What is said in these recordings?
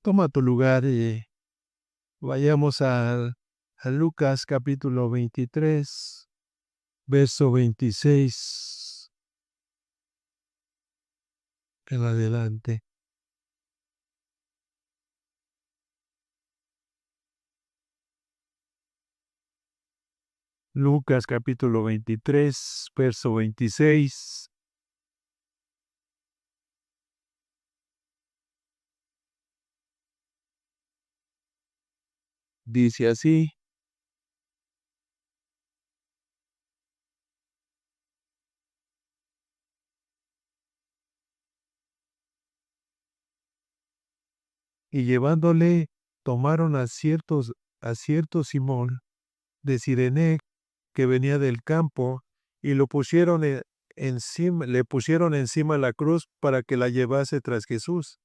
Toma tu lugar y vayamos a Lucas capítulo 23, verso 26 en adelante. Lucas capítulo 23, verso 26. Dice así: y llevándole, tomaron a cierto Simón de Cirene, que venía del campo, y le pusieron encima la cruz para que la llevase tras Jesús.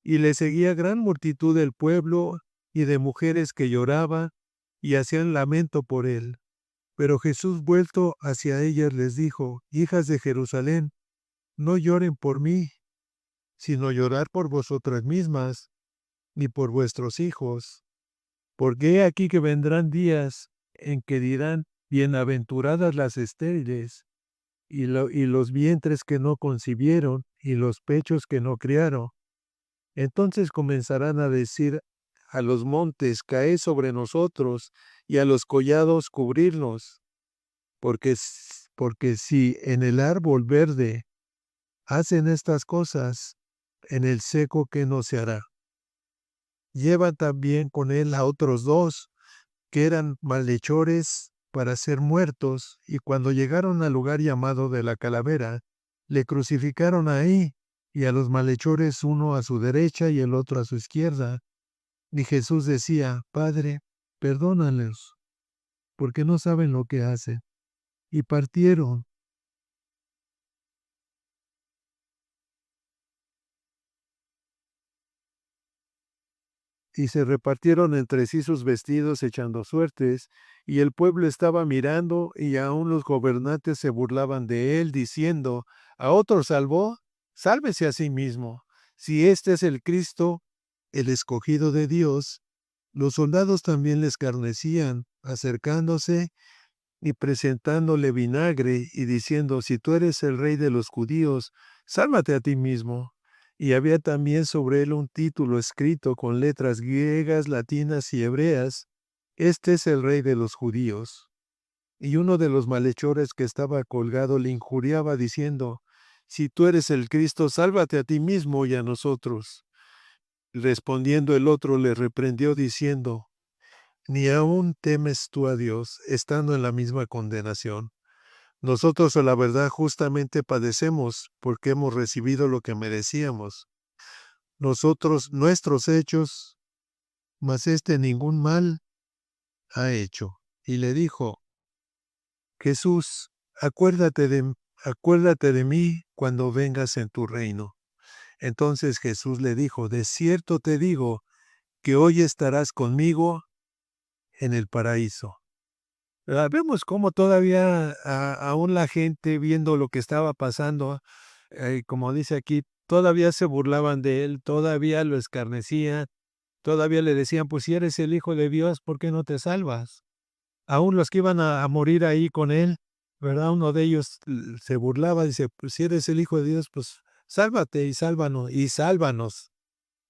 Y le seguía gran multitud del pueblo y de mujeres que lloraban y hacían lamento por él. Pero Jesús, vuelto hacia ellas, les dijo: Hijas de Jerusalén, no lloren por mí, sino llorad por vosotras mismas y por vuestros hijos. Porque he aquí que vendrán días en que dirán: bienaventuradas las estériles, y los vientres que no concibieron, y los pechos que no criaron. Entonces comenzarán a decir a los montes: caed sobre nosotros, y a los collados: cubrirnos. Porque si en el árbol verde hacen estas cosas, en el seco, ¿qué no se hará? Llevan también con él a otros dos, que eran malhechores, para ser muertos, y cuando llegaron al lugar llamado de la Calavera, le crucificaron ahí, y a los malhechores, uno a su derecha y el otro a su izquierda. Y Jesús decía: Padre, perdónalos, porque no saben lo que hacen. Y partieron. Y se repartieron entre sí sus vestidos, echando suertes, y el pueblo estaba mirando, y aun los gobernantes se burlaban de él, diciendo: ¿A otro salvó? Sálvese a sí mismo. Si este es el Cristo, el escogido de Dios. Los soldados también le escarnecían, acercándose y presentándole vinagre, y diciendo: Si tú eres el rey de los judíos, sálvate a ti mismo. Y había también sobre él un título escrito con letras griegas, latinas y hebreas: Este es el rey de los judíos. Y uno de los malhechores que estaba colgado le injuriaba, diciendo: Si tú eres el Cristo, sálvate a ti mismo y a nosotros. Respondiendo el otro le reprendió, diciendo: ¿Ni aún temes tú a Dios, estando en la misma condenación? Nosotros, a la verdad, justamente padecemos, porque hemos recibido lo que merecíamos. Nosotros, nuestros hechos, mas este ningún mal ha hecho. Y le dijo: Jesús, acuérdate de mí cuando vengas en tu reino. Entonces Jesús le dijo: De cierto te digo, que hoy estarás conmigo en el paraíso. Vemos cómo todavía aún la gente, viendo lo que estaba pasando, como dice aquí, todavía se burlaban de él, todavía lo escarnecían, todavía le decían: pues si eres el Hijo de Dios, ¿por qué no te salvas? Aún los que iban a morir ahí con él, ¿verdad? Uno de ellos se burlaba, dice: pues si eres el Hijo de Dios, pues sálvate y sálvanos.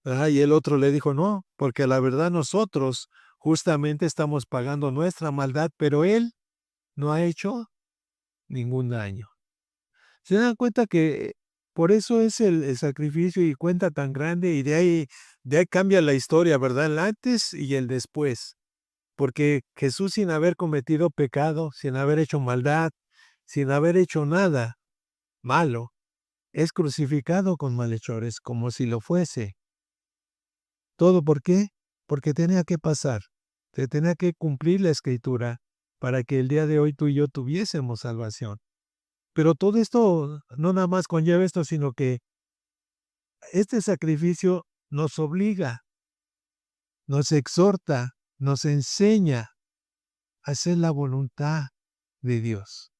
¿Verdad? Y el otro le dijo: no, porque la verdad nosotros justamente estamos pagando nuestra maldad, pero él no ha hecho ningún daño. ¿Se dan cuenta que por eso es el sacrificio y cuenta tan grande? Y de ahí cambia la historia, ¿verdad? El antes y el después. Porque Jesús, sin haber cometido pecado, sin haber hecho maldad, sin haber hecho nada malo, es crucificado con malhechores, como si lo fuese. ¿Todo por qué? Porque tenía que pasar. Se tenía que cumplir la Escritura para que el día de hoy tú y yo tuviésemos salvación. Pero todo esto no nada más conlleva esto, sino que este sacrificio nos obliga, nos exhorta, nos enseña a hacer la voluntad de Dios.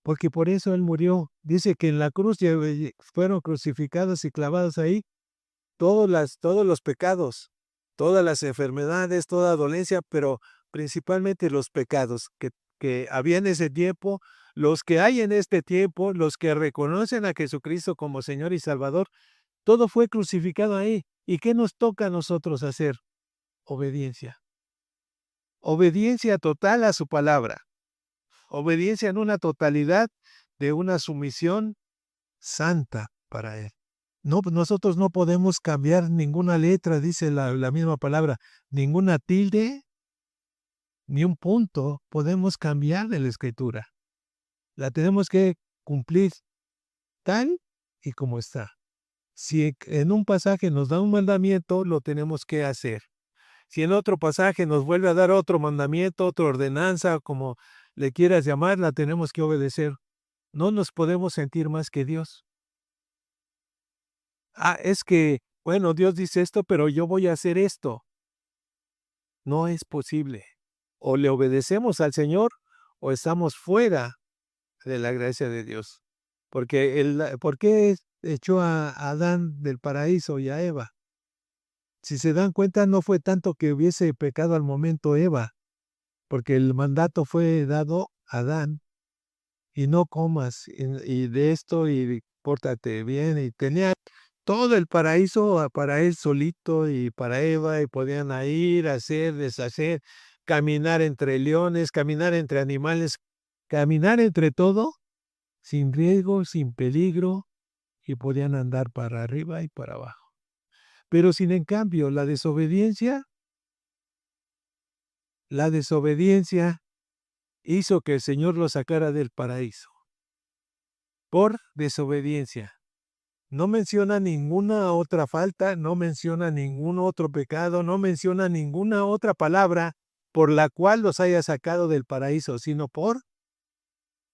Porque por eso Él murió. Dice que en la cruz fueron crucificados y clavados ahí todos los pecados, todas las enfermedades, toda dolencia, pero principalmente los pecados que había en ese tiempo, los que hay en este tiempo, los que reconocen a Jesucristo como Señor y Salvador, todo fue crucificado ahí. ¿Y qué nos toca a nosotros hacer? Obediencia. Obediencia total a su palabra. Obediencia en una totalidad de una sumisión santa para Él. No, nosotros no podemos cambiar ninguna letra, dice la misma palabra, ninguna tilde, ni un punto podemos cambiar de la Escritura. La tenemos que cumplir tal y como está. Si en un pasaje nos da un mandamiento, lo tenemos que hacer. Si en otro pasaje nos vuelve a dar otro mandamiento, otra ordenanza, como le quieras llamar, la tenemos que obedecer. No nos podemos sentir más que Dios. Es que, bueno, Dios dice esto, pero yo voy a hacer esto. No es posible. O le obedecemos al Señor o estamos fuera de la gracia de Dios. Porque ¿por qué echó a Adán del paraíso y a Eva? Si se dan cuenta, no fue tanto que hubiese pecado al momento Eva, porque el mandato fue dado a Adán, y no comas, y de esto, y pórtate bien, y tenía todo el paraíso para él solito y para Eva, y podían ir, hacer, deshacer, caminar entre leones, caminar entre animales, caminar entre todo, sin riesgo, sin peligro, y podían andar para arriba y para abajo. Pero sin en cambio, la desobediencia hizo que el Señor lo sacara del paraíso. Por desobediencia. No menciona ninguna otra falta, no menciona ningún otro pecado, no menciona ninguna otra palabra por la cual los haya sacado del paraíso, sino por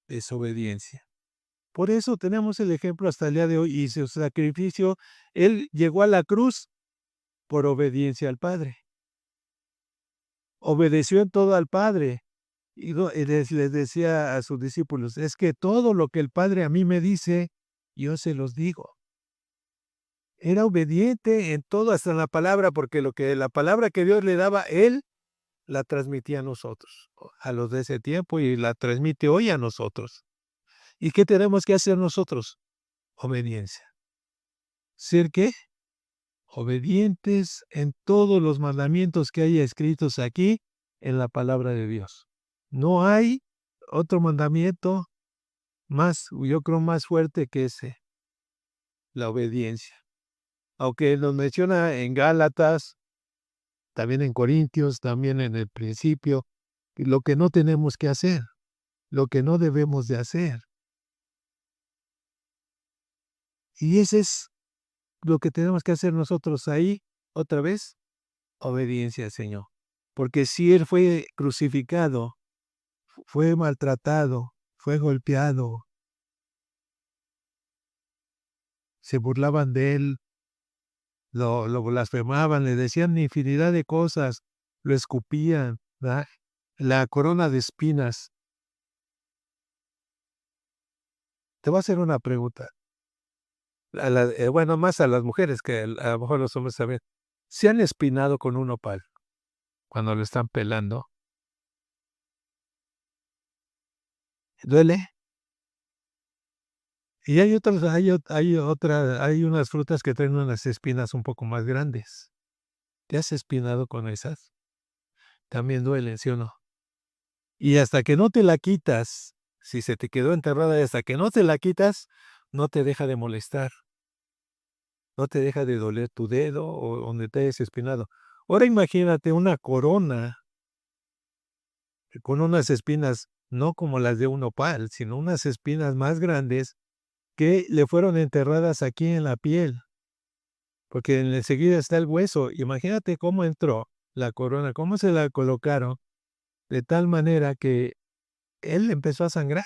desobediencia. Por eso tenemos el ejemplo hasta el día de hoy y su sacrificio, Él llegó a la cruz por obediencia al Padre. Obedeció en todo al Padre. Y les decía a sus discípulos, es que todo lo que el Padre a mí me dice, yo se los digo. Era obediente en todo, hasta en la palabra, porque la palabra que Dios le daba, Él la transmitía a nosotros, a los de ese tiempo, y la transmite hoy a nosotros. ¿Y qué tenemos que hacer nosotros? Obediencia. ¿Ser qué? Obedientes en todos los mandamientos que hay escritos aquí en la palabra de Dios. No hay otro mandamiento más, yo creo, más fuerte que ese, la obediencia. Aunque nos menciona en Gálatas, también en Corintios, también en el principio, lo que no tenemos que hacer, lo que no debemos de hacer. Y ese es lo que tenemos que hacer nosotros ahí, otra vez, obediencia al Señor. Porque si Él fue crucificado, fue maltratado, fue golpeado, se burlaban de Él, lo blasfemaban, le decían infinidad de cosas, lo escupían, ¿verdad? La corona de espinas. Te voy a hacer una pregunta. Bueno, más a las mujeres que a lo mejor los hombres también. ¿Se han espinado con un nopal cuando lo están pelando? ¿Duele? Y hay otras, hay unas frutas que traen unas espinas un poco más grandes. ¿Te has espinado con esas? También duelen, ¿sí o no? Y hasta que no te la quitas, si se te quedó enterrada y hasta que no te la quitas, no te deja de molestar, no te deja de doler tu dedo o donde te hayas espinado. Ahora imagínate una corona con unas espinas, no como las de un nopal, sino unas espinas más grandes que le fueron enterradas aquí en la piel, porque enseguida está el hueso. Imagínate cómo entró la corona, cómo se la colocaron, de tal manera que él empezó a sangrar.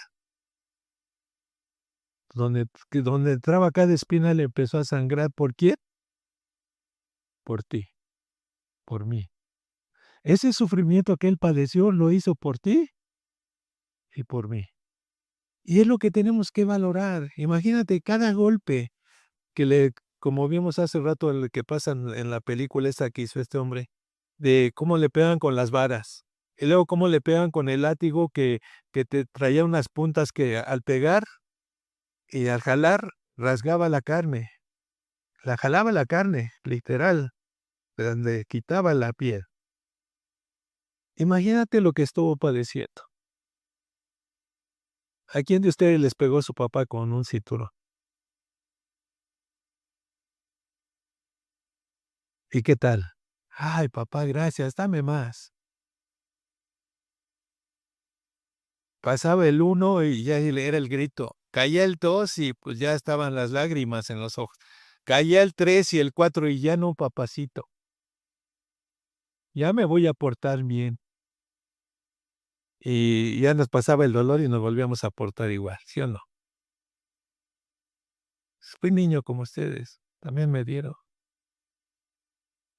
Donde entraba cada espina le empezó a sangrar. ¿Por quién? Por ti, por mí. Ese sufrimiento que él padeció lo hizo por ti y por mí. Y es lo que tenemos que valorar. Imagínate cada golpe que le como vimos hace rato el que pasa en la película esta que hizo este hombre, de cómo le pegan con las varas, y luego cómo le pegan con el látigo que te traía unas puntas que al pegar y al jalar rasgaba la carne, la jalaba la carne, literal, de donde quitaba la piel. Imagínate lo que estuvo padeciendo. ¿A quién de ustedes les pegó su papá con un cinturón? ¿Y qué tal? Ay, papá, gracias, dame más. Pasaba el uno y ya era el grito. Caía el 2 y pues ya estaban las lágrimas en los ojos. Caía el 3 y el 4 y ya no, papacito. Ya me voy a portar bien. Y ya nos pasaba el dolor y nos volvíamos a portar igual, ¿sí o no? Fui niño como ustedes, también me dieron.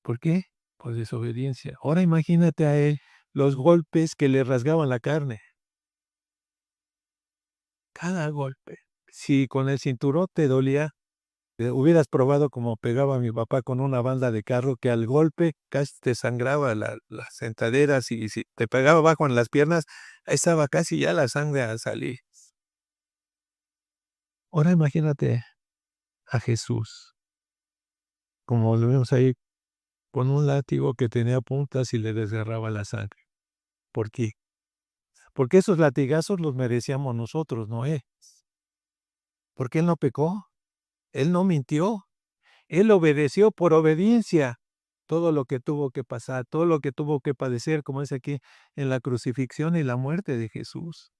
¿Por qué? Por desobediencia. Ahora imagínate a él los golpes que le rasgaban la carne, cada golpe. Si con el cinturón te dolía, hubieras probado como pegaba mi papá con una banda de carro que al golpe casi te sangraba las sentaderas y si te pegaba abajo en las piernas, ahí estaba casi ya la sangre a salir. Ahora imagínate a Jesús, como lo vemos ahí, con un látigo que tenía puntas y le desgarraba la sangre. ¿Por qué? Porque esos latigazos los merecíamos nosotros, no él. Porque él no pecó, él no mintió, él obedeció por obediencia todo lo que tuvo que pasar, todo lo que tuvo que padecer, como dice aquí, en la crucifixión y la muerte de Jesús.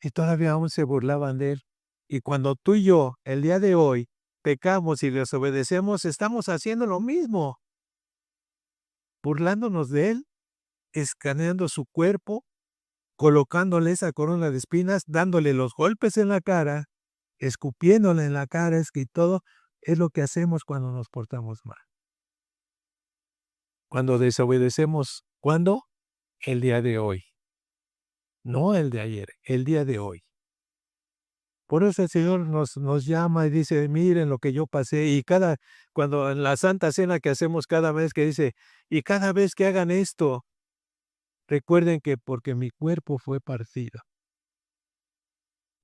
Y todavía aún se burlaban de él. Y cuando tú y yo, el día de hoy, pecamos y desobedecemos, estamos haciendo lo mismo, burlándonos de él, escaneando su cuerpo, colocándole esa corona de espinas, dándole los golpes en la cara, escupiéndole en la cara, es que todo es lo que hacemos cuando nos portamos mal. Cuando desobedecemos, ¿cuándo? El día de hoy, no el de ayer, el día de hoy. Por eso el Señor nos llama y dice: "Miren lo que yo pasé", y cuando en la Santa Cena que hacemos cada vez que dice: "Y cada vez que hagan esto, recuerden que porque mi cuerpo fue partido".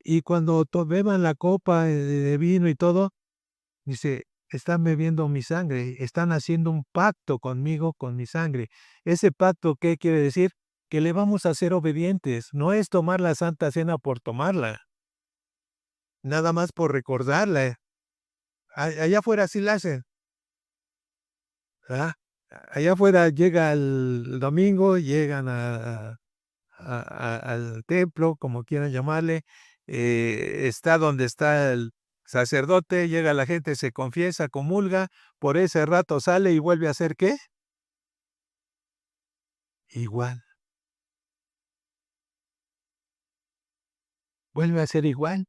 Y cuando beban la copa de vino y todo, dice: "Están bebiendo mi sangre, están haciendo un pacto conmigo, con mi sangre". Ese pacto, ¿qué quiere decir? Que le vamos a ser obedientes, no es tomar la Santa Cena por tomarla, nada más por recordarla. Allá afuera sí la hacen, ¿verdad? Allá afuera llega el domingo, llegan al templo, como quieran llamarle, está donde está el sacerdote, llega la gente, se confiesa, comulga, por ese rato sale y vuelve a hacer, ¿qué? Igual, vuelve a ser igual,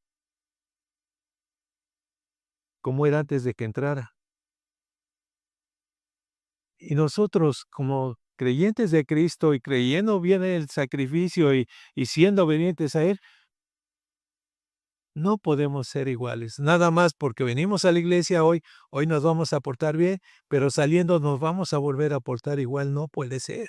como era antes de que entrara. Y nosotros, como creyentes de Cristo y creyendo bien en el sacrificio y siendo obedientes a Él, no podemos ser iguales. Nada más porque venimos a la iglesia hoy nos vamos a portar bien, pero saliendo nos vamos a volver a portar igual, no puede ser.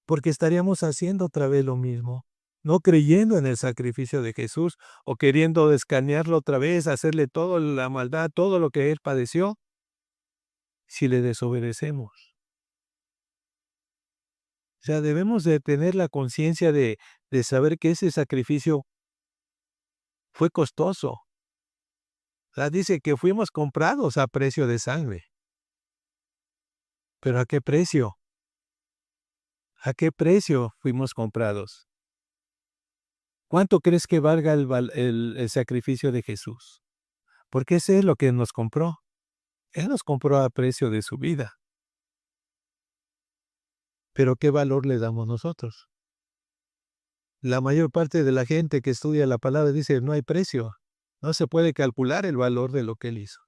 Porque estaríamos haciendo otra vez lo mismo, no creyendo en el sacrificio de Jesús o queriendo escanearlo otra vez, hacerle toda la maldad, todo lo que Él padeció, si le desobedecemos. O sea, debemos de tener la conciencia de saber que ese sacrificio fue costoso. O sea, dice que fuimos comprados a precio de sangre. ¿Pero a qué precio? ¿A qué precio fuimos comprados? ¿Cuánto crees que valga el sacrificio de Jesús? Porque ese es lo que nos compró. Él nos compró a precio de su vida. Pero ¿qué valor le damos nosotros? La mayor parte de la gente que estudia la palabra dice: "No hay precio". No se puede calcular el valor de lo que él hizo.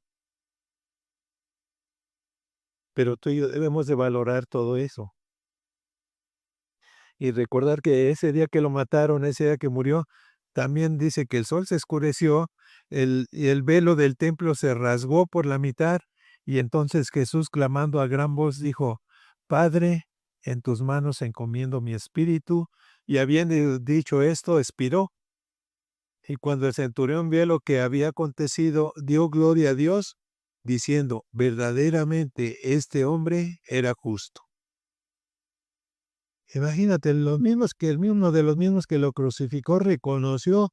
Pero tú y yo debemos de valorar todo eso. Y recordar que ese día que lo mataron, ese día que murió, también dice que el sol se oscureció y el velo del templo se rasgó por la mitad, y entonces Jesús, clamando a gran voz, dijo: Padre, en tus manos encomiendo mi espíritu. Y habiendo dicho esto, expiró. Y cuando el centurión vio lo que había acontecido, dio gloria a Dios, diciendo: verdaderamente este hombre era justo. Imagínate, los mismos que uno de los mismos que lo crucificó reconoció,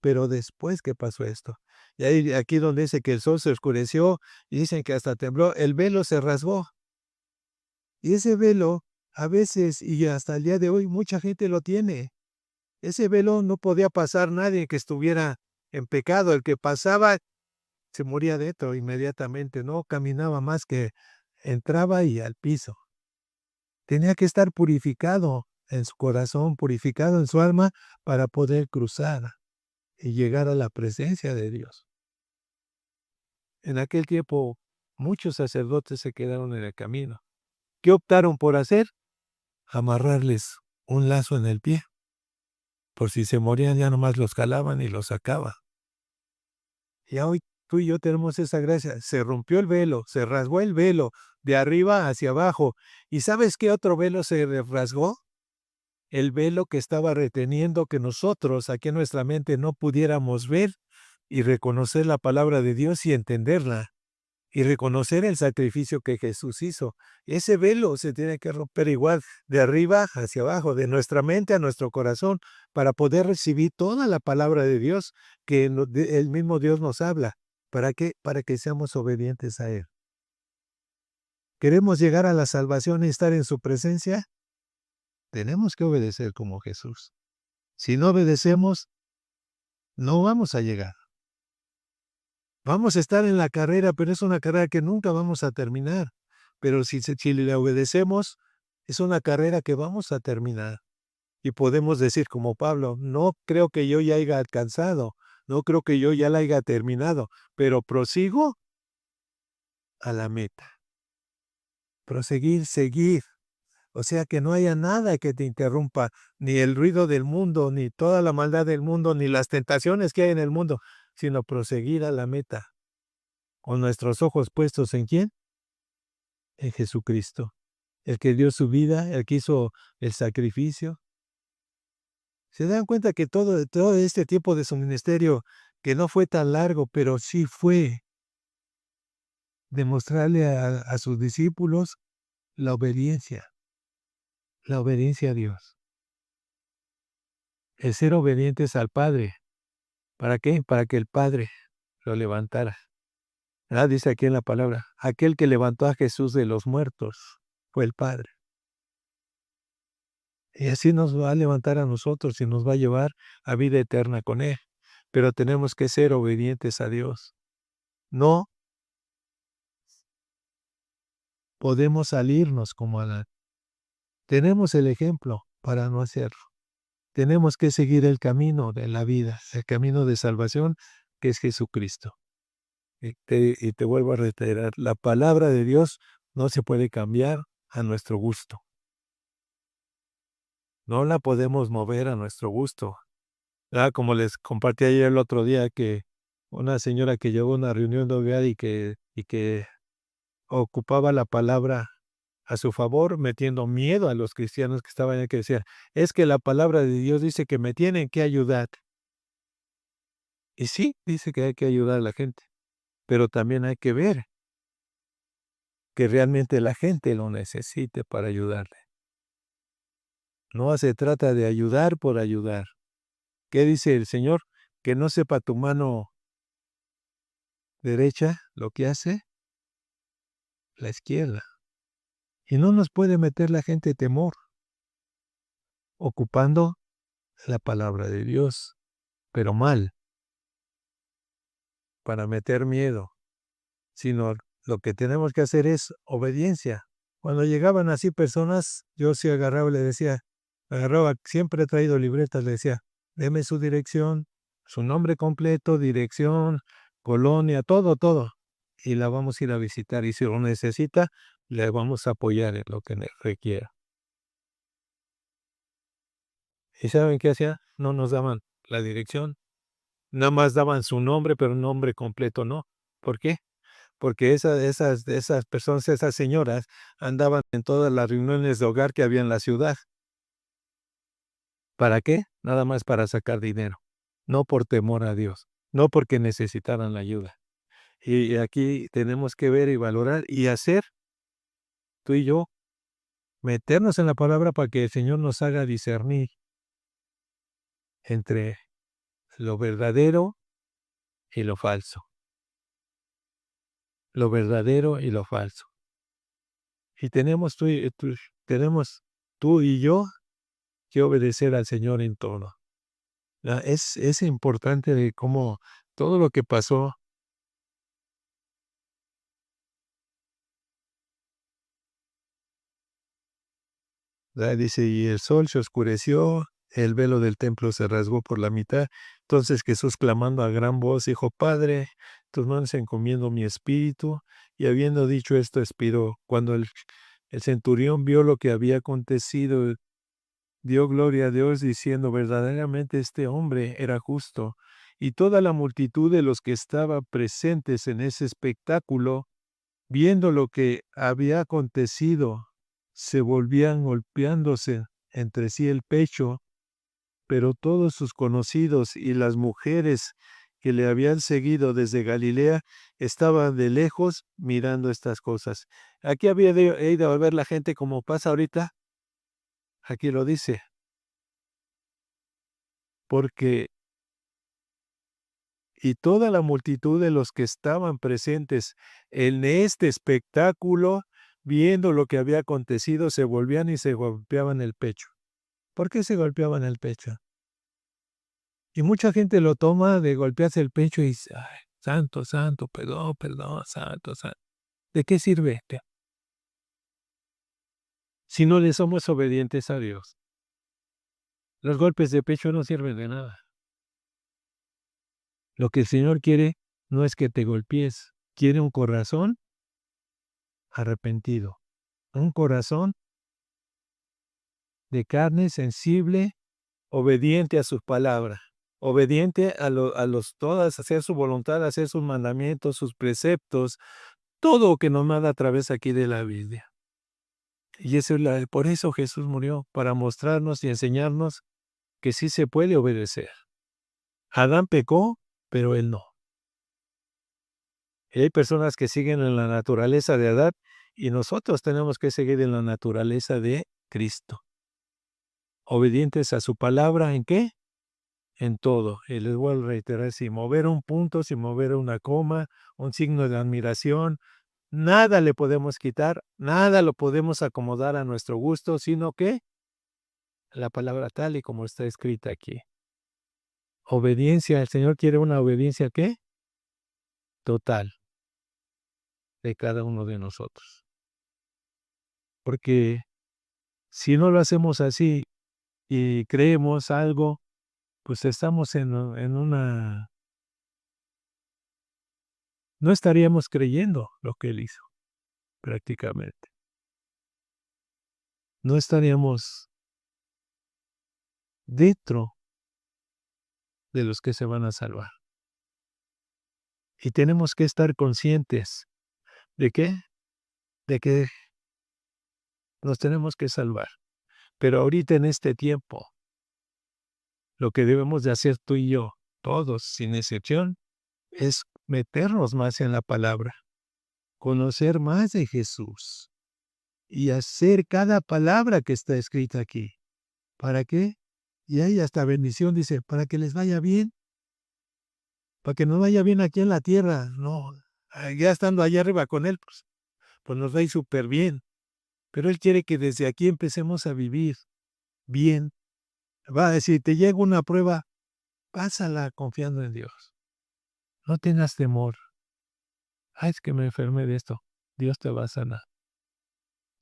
pero después que pasó esto. Y ahí, aquí donde dice que el sol se oscureció y dicen que hasta tembló, el velo se rasgó. Y ese velo, a veces y hasta el día de hoy, mucha gente lo tiene. Ese velo no podía pasar nadie que estuviera en pecado. El que pasaba se moría dentro inmediatamente, no caminaba más que entraba y al piso. Tenía que estar purificado en su corazón, purificado en su alma para poder cruzar y llegar a la presencia de Dios. En aquel tiempo, muchos sacerdotes se quedaron en el camino. ¿Qué optaron por hacer? Amarrarles un lazo en el pie. Por si se morían, ya nomás los jalaban y los sacaban. Y hoy tú y yo tenemos esa gracia. Se rompió el velo, se rasgó el velo de arriba hacia abajo. ¿Y sabes qué otro velo se rasgó? El velo que estaba reteniendo que nosotros aquí en nuestra mente no pudiéramos ver y reconocer la palabra de Dios y entenderla. Y reconocer el sacrificio que Jesús hizo. Ese velo se tiene que romper igual, de arriba hacia abajo, de nuestra mente a nuestro corazón, para poder recibir toda la palabra de Dios que el mismo Dios nos habla. ¿Para qué? Para que seamos obedientes a Él. ¿Queremos llegar a la salvación y estar en su presencia? Tenemos que obedecer como Jesús. Si no obedecemos, no vamos a llegar. Vamos a estar en la carrera, pero es una carrera que nunca vamos a terminar. Pero si le obedecemos, es una carrera que vamos a terminar. Y podemos decir como Pablo: no creo que yo ya haya alcanzado, no creo que yo ya la haya terminado, pero prosigo a la meta. Proseguir, seguir. O sea, que no haya nada que te interrumpa, ni el ruido del mundo, ni toda la maldad del mundo, ni las tentaciones que hay en el mundo, sino proseguir a la meta. Con nuestros ojos puestos ¿en quién? En Jesucristo, el que dio su vida, el que hizo el sacrificio. Se dan cuenta que todo este tiempo de su ministerio, que no fue tan largo, pero sí fue demostrarle a sus discípulos la obediencia a Dios, el ser obedientes al Padre. ¿Para qué? Para que el Padre lo levantara. Dice aquí en la palabra: aquel que levantó a Jesús de los muertos fue el Padre. Y así nos va a levantar a nosotros y nos va a llevar a vida eterna con Él. Pero tenemos que ser obedientes a Dios. No podemos salirnos como Adán. Tenemos el ejemplo para no hacerlo. Tenemos que seguir el camino de la vida, el camino de salvación, que es Jesucristo. Y te vuelvo a reiterar, la palabra de Dios no se puede cambiar a nuestro gusto. No la podemos mover a nuestro gusto. Como les compartí ayer el otro día, que una señora que llegó a una reunión de hogar y que ocupaba la palabra a su favor, metiendo miedo a los cristianos que estaban ahí, que decían: es que la palabra de Dios dice que me tienen que ayudar. Y sí, dice que hay que ayudar a la gente, pero también hay que ver que realmente la gente lo necesite para ayudarle. No se trata de ayudar por ayudar. ¿Qué dice el Señor? Que no sepa tu mano derecha lo que hace la izquierda. Y no nos puede meter la gente temor, ocupando la palabra de Dios, pero mal, para meter miedo, sino lo que tenemos que hacer es obediencia. Cuando llegaban así personas, yo sí agarraba y le decía, siempre he traído libretas, le decía: deme su dirección, su nombre completo, dirección, colonia, todo, todo, y la vamos a ir a visitar, y si lo necesita, le vamos a apoyar en lo que requiera. ¿Y saben qué hacía? No nos daban la dirección, Nada más daban su nombre, pero nombre completo no. ¿Por qué? Porque esas personas, esas señoras, andaban en todas las reuniones de hogar que había en la ciudad. ¿Para qué? Nada más para sacar dinero, no por temor a Dios, no porque necesitaran la ayuda. Y aquí tenemos que ver y valorar y hacer, tú y yo, meternos en la palabra para que el Señor nos haga discernir entre lo verdadero y lo falso, lo verdadero y lo falso. Y tenemos tú y yo que obedecer al Señor en todo. Es importante de cómo todo lo que pasó, dice: "Y el sol se oscureció, el velo del templo se rasgó por la mitad". Entonces Jesús, clamando a gran voz, dijo: "Padre, tus manos encomiendo mi espíritu". Y habiendo dicho esto, expiró. Cuando el centurión vio lo que había acontecido, dio gloria a Dios, diciendo: "Verdaderamente este hombre era justo". Y toda la multitud de los que estaban presentes en ese espectáculo, viendo lo que había acontecido, se volvían golpeándose entre sí el pecho, pero todos sus conocidos y las mujeres que le habían seguido desde Galilea estaban de lejos mirando estas cosas. Aquí había ido a ver la gente como pasa ahorita, aquí lo dice, porque y toda la multitud de los que estaban presentes en este espectáculo, viendo lo que había acontecido, se volvían y se golpeaban el pecho. ¿Por qué se golpeaban el pecho? Y mucha gente lo toma de golpearse el pecho y dice: "Ay, santo, santo, perdón, perdón, santo, santo". ¿De qué sirve? Si no le somos obedientes a Dios. Los golpes de pecho no sirven de nada. Lo que el Señor quiere no es que te golpees, quiere un corazón arrepentido, un corazón de carne sensible, obediente a sus palabras, obediente a los todas, hacer su voluntad, hacer sus mandamientos, sus preceptos, todo lo que nos manda a través aquí de la Biblia. Y eso es por eso Jesús murió, para mostrarnos y enseñarnos que sí se puede obedecer. Adán pecó, pero él no. Y hay personas que siguen en la naturaleza de Adán y nosotros tenemos que seguir en la naturaleza de Cristo. Obedientes a su palabra, ¿en qué? En todo. Y les vuelvo a reiterar, sin mover un punto, sin mover una coma, un signo de admiración, nada le podemos quitar, nada lo podemos acomodar a nuestro gusto, sino que la palabra tal y como está escrita aquí. Obediencia, el Señor quiere una obediencia, ¿qué? Total de cada uno de nosotros. Porque si no lo hacemos así y creemos algo, pues estamos en una no estaríamos creyendo lo que Él hizo, prácticamente. No estaríamos dentro de los que se van a salvar. Y tenemos que estar conscientes, ¿de qué? De que nos tenemos que salvar. Pero ahorita en este tiempo, lo que debemos de hacer tú y yo, todos sin excepción, es meternos más en la palabra, conocer más de Jesús y hacer cada palabra que está escrita aquí. ¿Para qué? Y hay hasta bendición, dice, para que les vaya bien, para que nos vaya bien aquí en la tierra. No, ya estando allá arriba con Él, pues nos va a ir súper bien. Pero Él quiere que desde aquí empecemos a vivir bien. Va a decir, te llega una prueba, pásala confiando en Dios. No tengas temor. Ay, es que me enfermé de esto. Dios te va a sanar.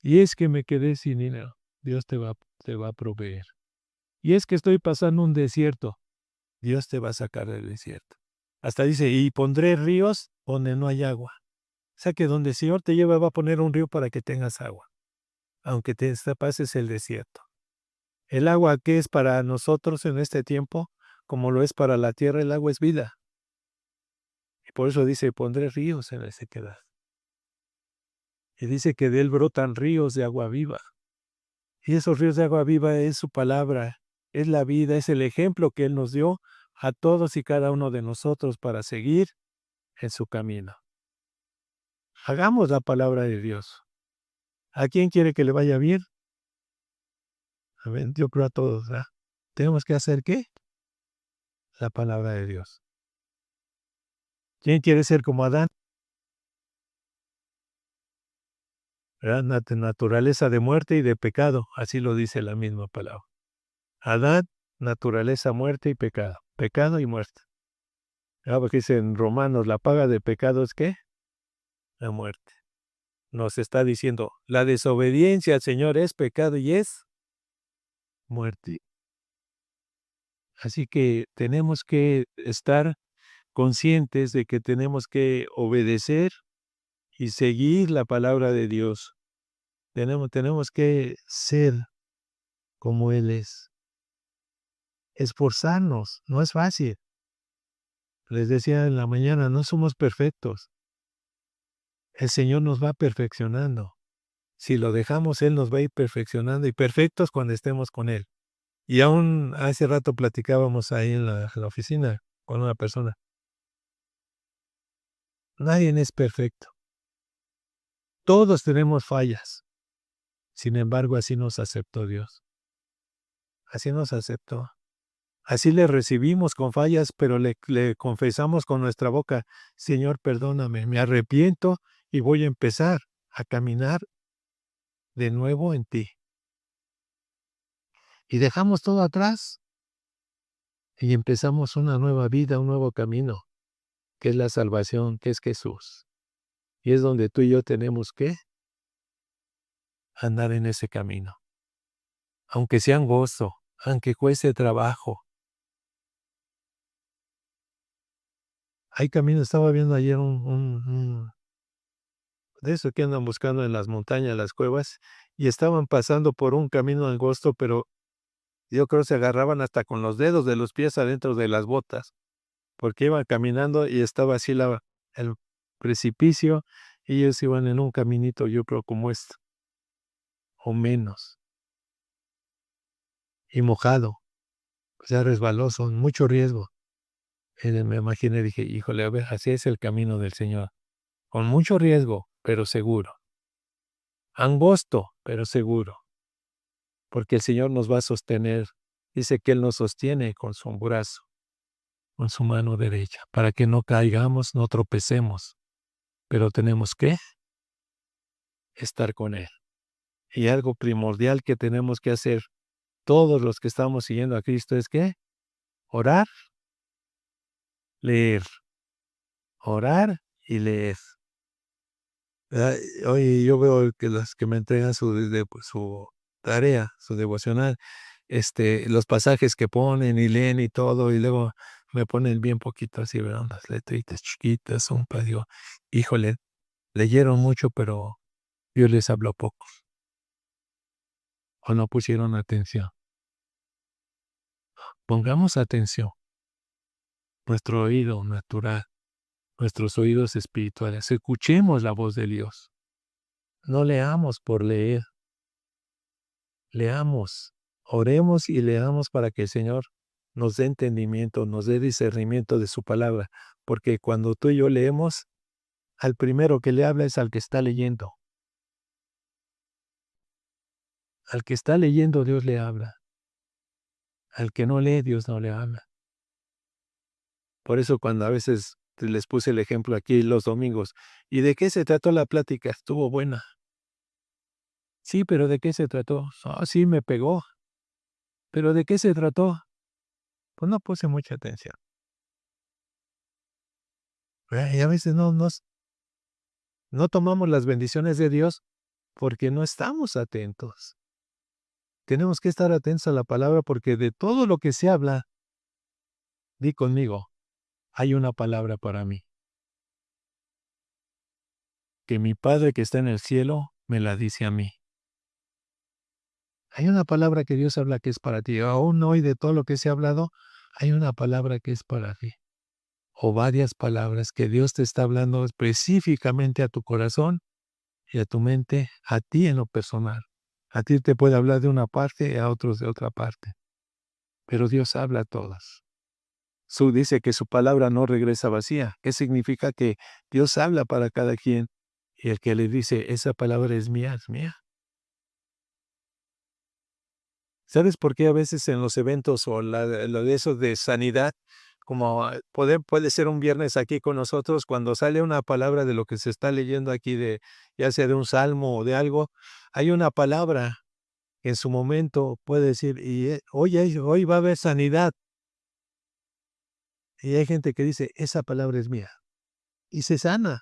Y es que me quedé sin dinero. Dios te va a proveer. Y es que estoy pasando un desierto. Dios te va a sacar del desierto. Hasta dice, y pondré ríos donde no hay agua. O sea que donde el Señor te lleva va a poner un río para que tengas agua, aunque pases el desierto. El agua que es para nosotros en este tiempo, como lo es para la tierra, el agua es vida. Y por eso dice, pondré ríos en la sequedad. Y dice que de él brotan ríos de agua viva. Y esos ríos de agua viva es su palabra, es la vida, es el ejemplo que él nos dio a todos y cada uno de nosotros para seguir en su camino. Hagamos la palabra de Dios. ¿A quién quiere que le vaya bien? Amén. Yo creo a todos, ¿verdad? ¿Tenemos que hacer qué? La palabra de Dios. ¿Quién quiere ser como Adán? ¿Verdad? Naturaleza de muerte y de pecado, así lo dice la misma palabra. Adán, naturaleza, muerte y pecado. Pecado y muerte. Porque dice en Romanos, la paga de pecado es ¿qué? La muerte. Nos está diciendo, la desobediencia al Señor es pecado y es muerte. Así que tenemos que estar conscientes de que tenemos que obedecer y seguir la palabra de Dios. Tenemos que ser como Él es. Esforzarnos, no es fácil. Les decía en la mañana, no somos perfectos. El Señor nos va perfeccionando. Si lo dejamos, Él nos va a ir perfeccionando y perfectos cuando estemos con Él. Y aún hace rato platicábamos ahí en la oficina con una persona. Nadie es perfecto. Todos tenemos fallas. Sin embargo, así nos aceptó Dios. Así nos aceptó. Así le recibimos con fallas, pero le confesamos con nuestra boca, Señor, perdóname, me arrepiento y voy a empezar a caminar de nuevo en ti. Y dejamos todo atrás y empezamos una nueva vida, un nuevo camino, que es la salvación, que es Jesús. Y es donde tú y yo tenemos que andar en ese camino. Aunque sea angosto, aunque cueste trabajo. Hay caminos, estaba viendo ayer de eso que andan buscando en las montañas, las cuevas, y estaban pasando por un camino angosto, pero yo creo se agarraban hasta con los dedos de los pies adentro de las botas, porque iban caminando y estaba así el precipicio, y ellos iban en un caminito, yo creo como este, o menos, y mojado, o sea, resbaloso, mucho riesgo. Y me imaginé, dije, híjole, a ver, así es el camino del Señor, con mucho riesgo, pero seguro. Angosto, pero seguro. Porque el Señor nos va a sostener. Dice que Él nos sostiene con su brazo, con su mano derecha, para que no caigamos, no tropecemos. Pero tenemos que estar con Él. Y algo primordial que tenemos que hacer todos los que estamos siguiendo a Cristo es que orar, leer. Orar y leer. Oye, yo veo que los que me entregan su tarea, su devocional, los pasajes que ponen y leen y todo, y luego me ponen bien poquito así, ¿verdad? Las letritas chiquitas, digo, híjole, leyeron mucho, pero Dios les habló poco, o no pusieron atención. Pongamos atención, nuestro oído natural, nuestros oídos espirituales, escuchemos la voz de Dios. No leamos por leer. Leamos, oremos y leamos para que el Señor nos dé entendimiento, nos dé discernimiento de su palabra, porque cuando tú y yo leemos, al primero que le habla es al que está leyendo. Al que está leyendo Dios le habla. Al que no lee Dios no le habla. Por eso cuando a veces les puse el ejemplo aquí los domingos, ¿y de qué se trató la plática? Estuvo buena. Sí, pero ¿de qué se trató? Ah, sí, me pegó. ¿Pero de qué se trató? Pues no puse mucha atención. Y a veces no tomamos las bendiciones de Dios porque no estamos atentos. Tenemos que estar atentos a la palabra porque de todo lo que se habla, di conmigo, hay una palabra para mí. Que mi Padre que está en el cielo me la dice a mí. Hay una palabra que Dios habla que es para ti. Aún hoy de todo lo que se ha hablado, hay una palabra que es para ti, o varias palabras que Dios te está hablando específicamente a tu corazón y a tu mente, a ti en lo personal. A ti te puede hablar de una parte y a otros de otra parte, pero Dios habla a todas. Dice que su palabra no regresa vacía. ¿Qué significa? Que Dios habla para cada quien y el que le dice, esa palabra es mía, es mía. ¿Sabes por qué a veces en los eventos o lo de esos de sanidad, como puede ser un viernes aquí con nosotros, cuando sale una palabra de lo que se está leyendo aquí, ya sea de un salmo o de algo, hay una palabra que en su momento puede decir, hoy va a haber sanidad. Y hay gente que dice, esa palabra es mía. Y se sana.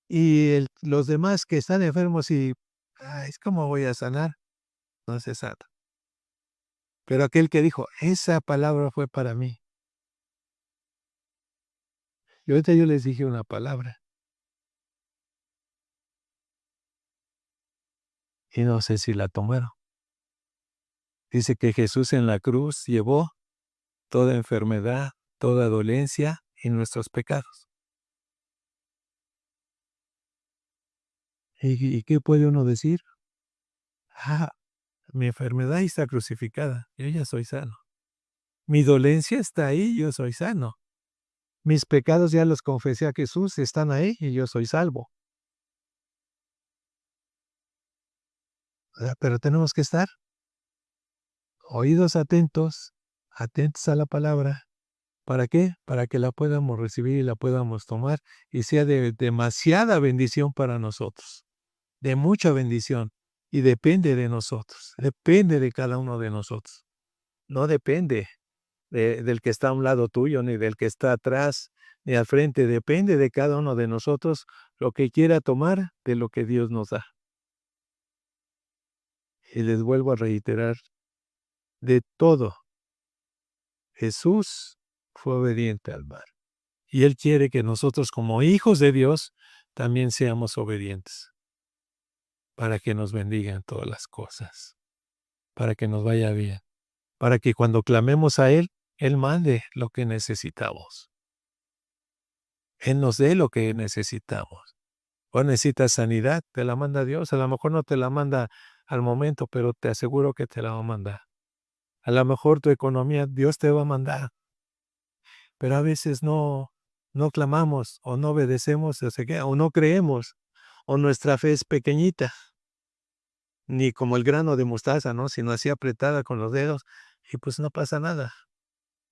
Y los demás que están enfermos y, ay, ¿cómo voy a sanar? No se sana. Pero aquel que dijo, esa palabra fue para mí. Y ahorita yo les dije una palabra, y no sé si la tomaron. Dice que Jesús en la cruz llevó toda enfermedad, toda dolencia y nuestros pecados. ¿Y qué puede uno decir? Ah, mi enfermedad está crucificada, yo ya soy sano. Mi dolencia está ahí, yo soy sano. Mis pecados ya los confesé a Jesús, están ahí y yo soy salvo. Pero tenemos que estar oídos atentos, atentos a la palabra. ¿Para qué? Para que la podamos recibir y la podamos tomar y sea de demasiada bendición para nosotros, de mucha bendición. Y depende de nosotros, depende de cada uno de nosotros. No depende del que está a un lado tuyo, ni del que está atrás, ni al frente. Depende de cada uno de nosotros lo que quiera tomar de lo que Dios nos da. Y les vuelvo a reiterar, de todo, Jesús fue obediente al mar. Y Él quiere que nosotros como hijos de Dios también seamos obedientes, para que nos bendiga en todas las cosas, para que nos vaya bien, para que cuando clamemos a Él, Él mande lo que necesitamos. Él nos dé lo que necesitamos. O necesitas sanidad, te la manda Dios. A lo mejor no te la manda al momento, pero te aseguro que te la va a mandar. A lo mejor tu economía, Dios te va a mandar. Pero a veces no clamamos o no obedecemos o no creemos o nuestra fe es pequeñita, ni como el grano de mostaza, ¿no? Sino así apretada con los dedos y pues no pasa nada.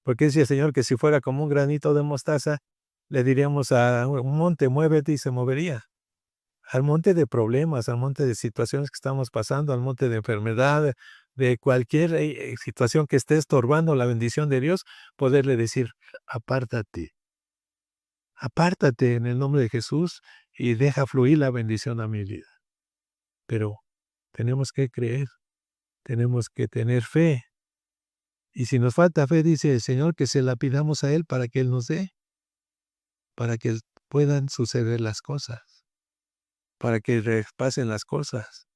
Porque dice el Señor que si fuera como un granito de mostaza, le diríamos a un monte, muévete y se movería. Al monte de problemas, al monte de situaciones que estamos pasando, al monte de enfermedad, de cualquier situación que esté estorbando la bendición de Dios, poderle decir, apártate. Apártate en el nombre de Jesús y deja fluir la bendición a mi vida. Pero tenemos que creer, tenemos que tener fe. Y si nos falta fe, dice el Señor, que se la pidamos a Él para que Él nos dé, para que puedan suceder las cosas, para que pasen las cosas.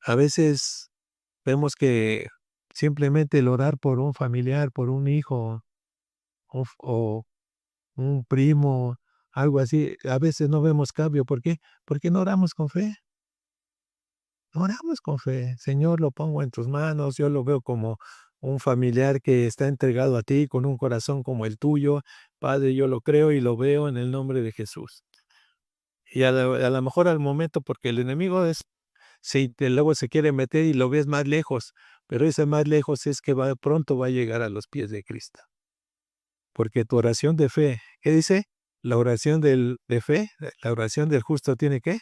A veces vemos que simplemente el orar por un familiar, por un hijo o un primo, algo así, a veces no vemos cambio. ¿Por qué? Porque no oramos con fe. Oramos con fe. Señor, lo pongo en tus manos. Yo lo veo como un familiar que está entregado a ti con un corazón como el tuyo. Padre, yo lo creo y lo veo en el nombre de Jesús. Y a lo mejor al momento, porque el enemigo luego se quiere meter y lo ves más lejos, pero ese más lejos es que pronto va a llegar a los pies de Cristo. Porque tu oración de fe, ¿qué dice? La oración de fe, la oración del justo tiene ¿qué?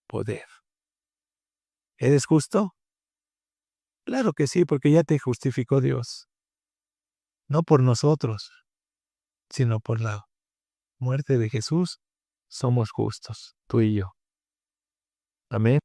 Poder. ¿Eres justo? Claro que sí, porque ya te justificó Dios. No por nosotros, sino por la muerte de Jesús, somos justos, tú y yo. Amén.